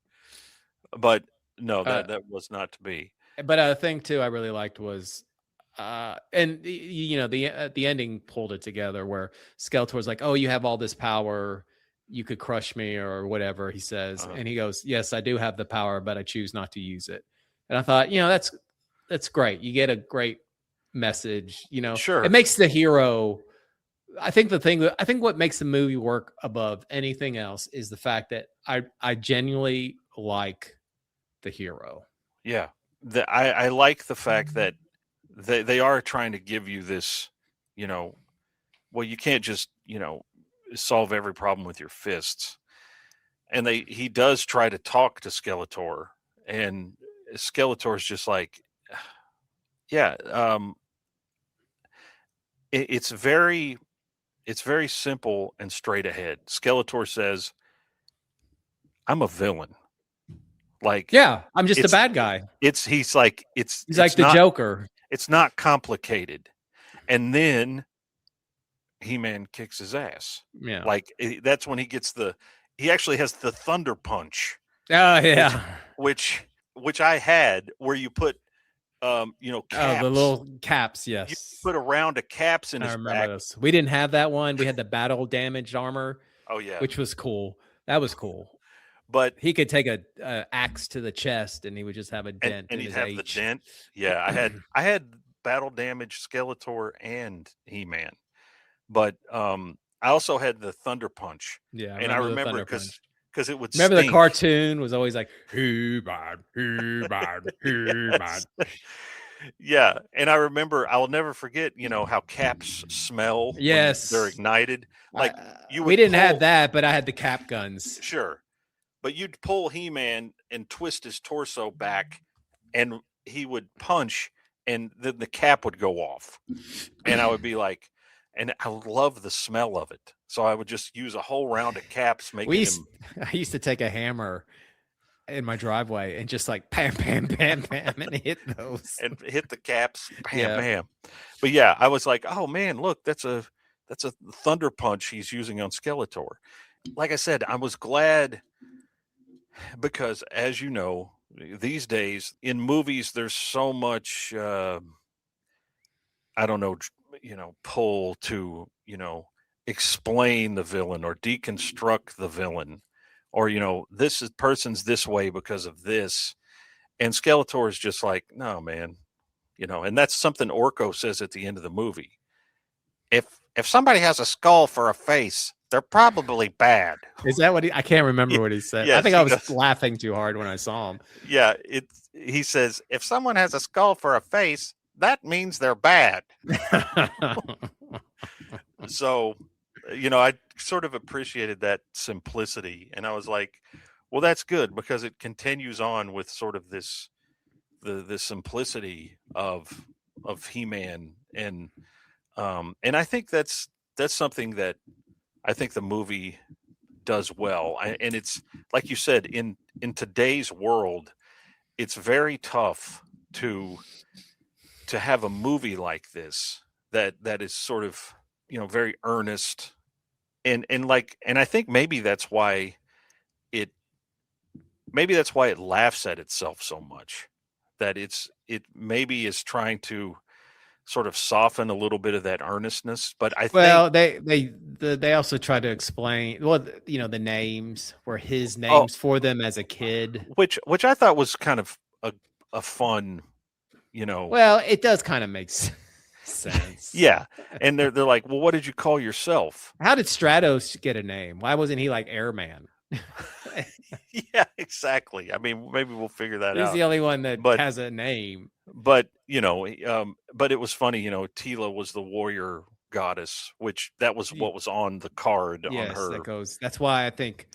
But no, that was not to be.
But a thing too I really liked was, and the ending pulled it together where Skeletor's like, "Oh, you have all this power, you could crush me or whatever," he says, and he goes, "Yes, I do have the power, but I choose not to use it." And I thought, that's great. You get a great message.
Sure,
it makes the hero. I think what makes the movie work above anything else is the fact that I genuinely like the hero.
Yeah. I like the fact that they are trying to give you this, well, you can't just, solve every problem with your fists. And he does try to talk to Skeletor, and Skeletor's just like, yeah, it's very simple and straight ahead. Skeletor says, I'm a villain. Like,
yeah, I'm just a bad guy.
He's like
the Joker.
It's not complicated. And then He-Man kicks his ass.
Yeah.
Like, that's when he actually has the Thunder Punch.
Oh yeah.
Which I had, where you put caps.
Oh, the little caps, yes.
You put a round of caps in his back.
This. We didn't have that one. We had the battle damaged armor.
Oh yeah.
Which was cool. That was cool.
But
he could take a axe to the chest, and he would just have a dent.
And he'd have
the
dent. Yeah, I had battle damage Skeletor and He-Man, but I also had the Thunder Punch.
Yeah,
and I remember because it would.
Remember
stink.
The cartoon was always like He-Man, He-Man, He-Man.
Yeah, and I remember I'll never forget. How caps smell.
Yes,
when they're ignited. Like
we didn't have that, but I had the cap guns.
Sure. But you'd pull He-Man and twist his torso back, and he would punch, and then the cap would go off. And I would be like, and I love the smell of it. So I would just use a whole round of caps. I
used to take a hammer in my driveway and just like pam, pam, pam, pam, and hit those.
And hit the caps, pam, pam. But yeah, I was like, oh man, look, that's a Thunder Punch he's using on Skeletor. Like I said, I was glad. Because, as you know, these days in movies, there's so much, pull to, explain the villain or deconstruct the villain, or, this person's this way because of this. And Skeletor is just like, no, man, and that's something Orko says at the end of the movie. If if somebody has a skull for a face, they're probably bad.
Is that what I can't remember what he said.
Yes,
I think
he
I was
does.
laughing too hard when I saw him.
Yeah, he says, if someone has a skull for a face, that means they're bad. So, I sort of appreciated that simplicity, and I was like, well, that's good, because it continues on with sort of this the simplicity of He-Man, and I think that's something that I think the movie does well. And it's like you said, in today's world, it's very tough to have a movie like this that is sort of very earnest, and I think maybe that's why it laughs at itself so much, that it maybe is trying to sort of soften a little bit of that earnestness. But I think
they also try to explain, the names were his names for them as a kid,
which I thought was kind of a fun,
well, it does kind of make sense.
Yeah, and they're like, well, what did you call yourself?
How did Stratos get a name? Why wasn't he like Airman?
Yeah, exactly. I mean, maybe we'll figure that out.
He's the only one that has a name.
But but it was funny. Tila was the warrior goddess, which that was what was on the card on her.
That's why I think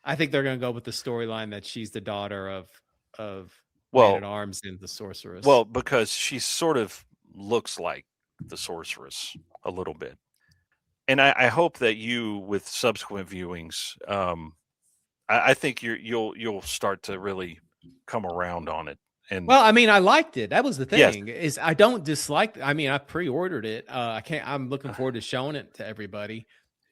they're going to go with the storyline that she's the daughter of Man at Arms and the sorceress.
Well, because she sort of looks like the sorceress a little bit, and I hope that you, with subsequent viewings, I think you'll start to really come around on it. And
well, I mean, I liked it. That was the thing. Yes. Is I don't dislike. I mean, I pre-ordered it. I'm looking forward to showing it to everybody,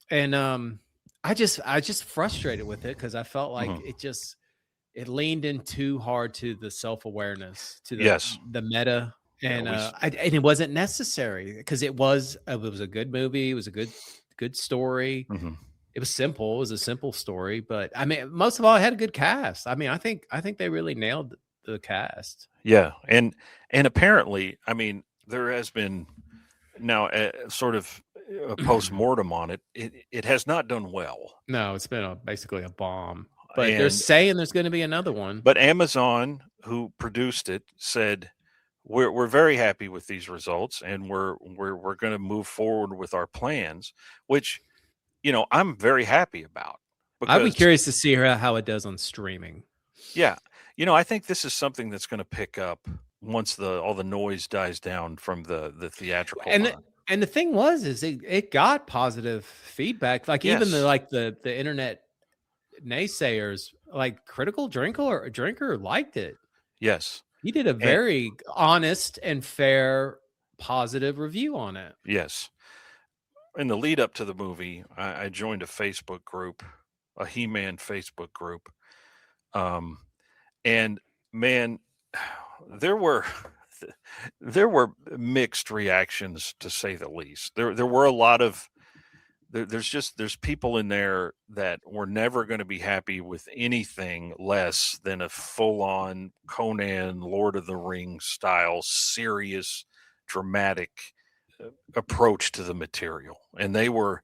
and I just frustrated with it because I felt like it leaned in too hard to the self-awareness, to the meta. And and it wasn't necessary, because it was a good movie. It was a good story. Mm-hmm. It was simple. It was a simple story, but I mean, most of all, it had a good cast. I mean, I think they really nailed the cast.
Yeah, and apparently, I mean, there has been now sort of a post-mortem on it. It has not done well.
No, it's been basically a bomb. But they're saying there's going to be another one.
But Amazon, who produced it, said, We're very happy with these results, and we're going to move forward with our plans, which, I'm very happy about.
I'd be curious to see how it does on streaming.
Yeah, I think this is something that's going to pick up once all the noise dies down from the theatrical.
And the thing is it got positive feedback. Like even the internet naysayers, like Critical Drinker liked it.
Yes.
He did a very honest and fair, positive review on it.
Yes. In the lead up to the movie, I joined a Facebook group, a He-Man Facebook group. And man, there were mixed reactions, to say the least. There were a lot of there's people in there that were never going to be happy with anything less than a full-on Conan, Lord of the Rings style, serious, dramatic approach to the material, and they were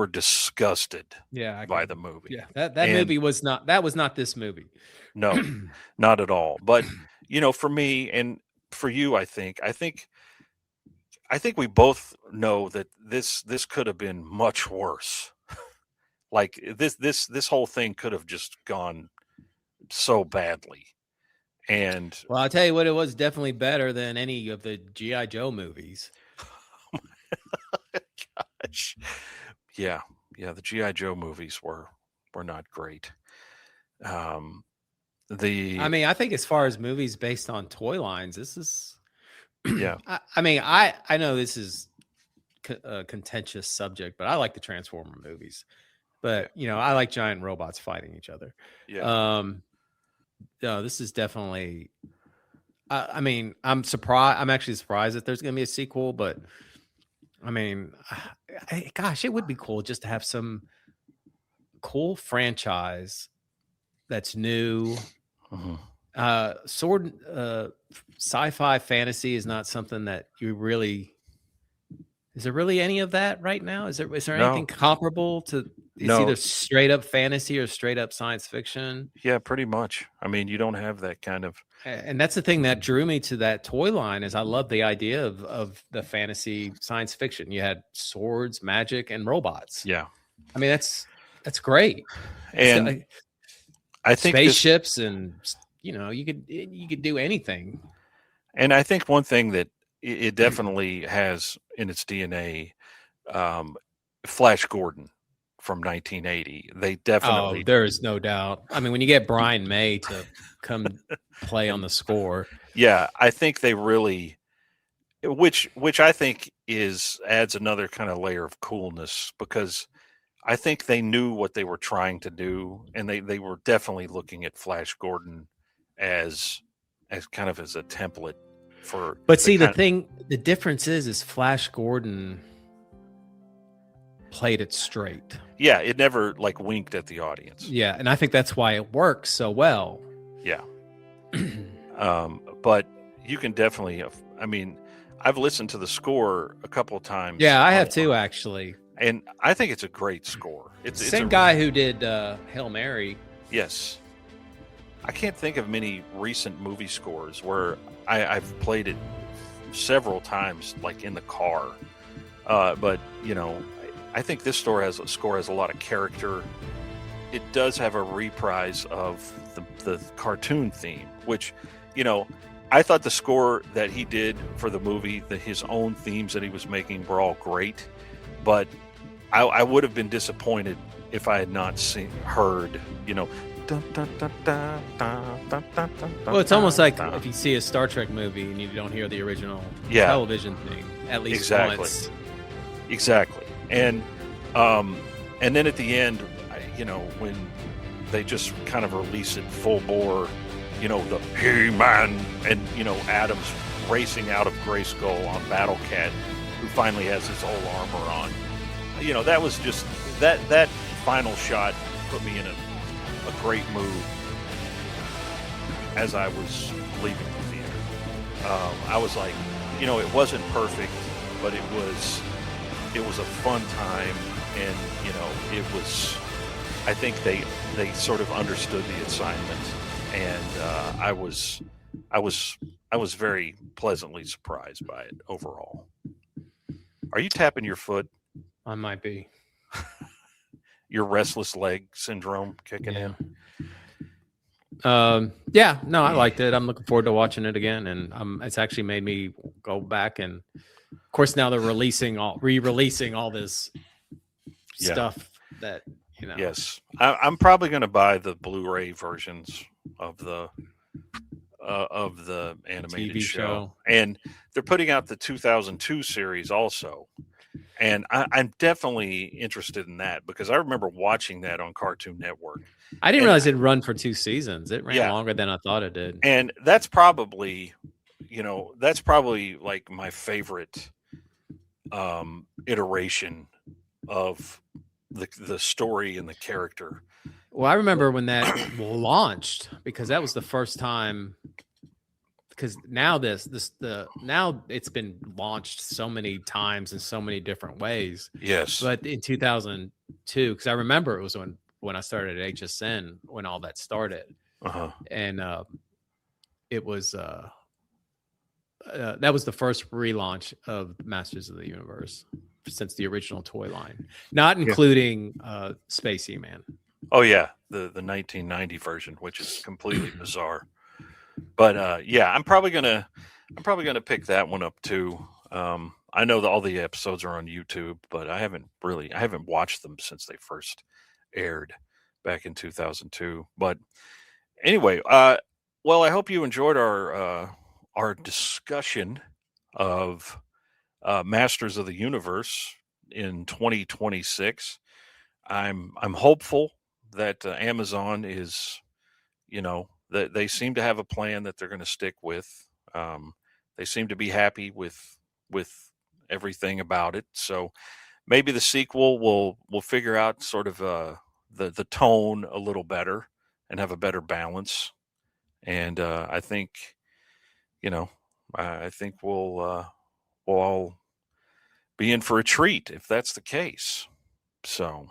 disgusted by the movie.
Yeah, that movie was not this movie.
No, not at all. But for me and for you, I think we both know that this could have been much worse. Like this whole thing could have just gone so badly. And
well, I'll tell you what, it was definitely better than any of the G.I. Joe movies.
Gosh. Yeah, the G.I. Joe movies were not great. I
mean, I think as far as movies based on toy lines, this is
yeah.
I mean, I know this is a contentious subject, but I like the Transformer movies. But I like giant robots fighting each other.
Yeah.
No, this is definitely. I mean, I'm surprised. I'm actually surprised that there's going to be a sequel. But I mean, gosh, it would be cool just to have some cool franchise that's new. Sci-fi fantasy is not something that you really Is there really any of that right now? Is there
No.
anything comparable to? It's
No.
either straight up fantasy or straight up science fiction.
Yeah, pretty much. I mean, you don't have that kind of.
And that's the thing that drew me to that toy line is I love the idea of the fantasy science fiction. You had swords, magic, and robots.
Yeah.
I mean, that's great.
And I think
spaceships and, you could do anything.
And I think one thing that it definitely has in its DNA, Flash Gordon from 1980. They definitely.
Oh, there is no doubt. I mean, when you get Brian May to come play on the score.
Yeah, I think they really, which I think adds another kind of layer of coolness, because I think they knew what they were trying to do, and they were definitely looking at Flash Gordon as kind of as a template for.
But see, the difference is Flash Gordon played it straight.
Yeah, it never like winked at the audience.
Yeah, and I think that's why it works so well.
Yeah. But you can definitely, I mean, I've listened to the score a couple of times.
Yeah, I have too, actually.
And I think it's a great score. It's
same guy who did Hail Mary.
Yes. I can't think of many recent movie scores where I've played it several times, like in the car. But, I think this score has a lot of character. It does have a reprise of the cartoon theme, which, I thought the score that he did for the movie, his own themes that he was making were all great, but I would have been disappointed if I had not heard.
Well, it's almost like if you see a Star Trek movie and you don't hear the original television theme at least once.
Exactly. And then at the end, when they just kind of release it full bore, the He-Man and Adam's racing out of Grayskull on Battle Cat, who finally has his whole armor on. That was just that final shot put me in a great mood as I was leaving the theater. I was like, it wasn't perfect, but it was a fun time, and it was. I think they sort of understood the assignment, and I was very pleasantly surprised by it overall. Are you tapping your foot?
I might be.
Your restless leg syndrome kicking in.
Yeah, no, I liked it. I'm looking forward to watching it again, and it's actually made me go back, and of course now they're re-releasing all this stuff that
Yes, I'm probably going to buy the Blu-ray versions of the animated
TV
show, and they're putting out the 2002 series also. And I'm definitely interested in that, because I remember watching that on Cartoon Network.
I didn't realize it run for 2 seasons. It ran longer than I thought it did.
And that's probably, like my favorite iteration of the story and the character.
Well, I remember when that launched, because that was the first time. Because now now it's been launched so many times in so many different ways.
Yes.
But in 2002, because I remember it was when I started at HSN when all that started.
Uh-huh.
And it was that was the first relaunch of Masters of the Universe since the original toy line, not including Space E-Man.
Oh yeah, the 1990 version, which is completely bizarre. But I'm probably gonna pick that one up too. I know that all the episodes are on YouTube, but I haven't watched them since they first aired back in 2002. But anyway, well, I hope you enjoyed our discussion of Masters of the Universe in 2026. I'm hopeful that Amazon is, that they seem to have a plan that they're going to stick with. They seem to be happy with everything about it. So maybe the sequel will figure out sort of the tone a little better and have a better balance. And I think, I think we'll all be in for a treat if that's the case. So,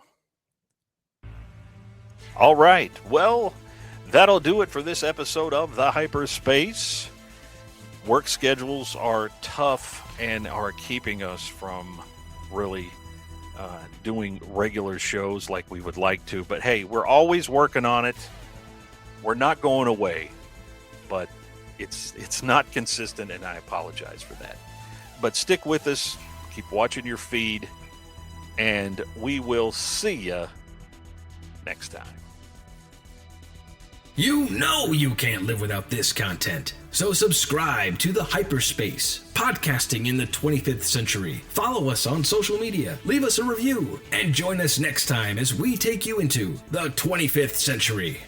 all right. Well, that'll do it for this episode of The Hyperspace. Work schedules are tough and are keeping us from really doing regular shows like we would like to. But hey, we're always working on it. We're not going away. But it's not consistent, and I apologize for that. But stick with us. Keep watching your feed. And we will see you next time.
You know you can't live without this content. So subscribe to The Hyperspace, podcasting in the 25th century. Follow us on social media, leave us a review, and join us next time as we take you into the 25th century.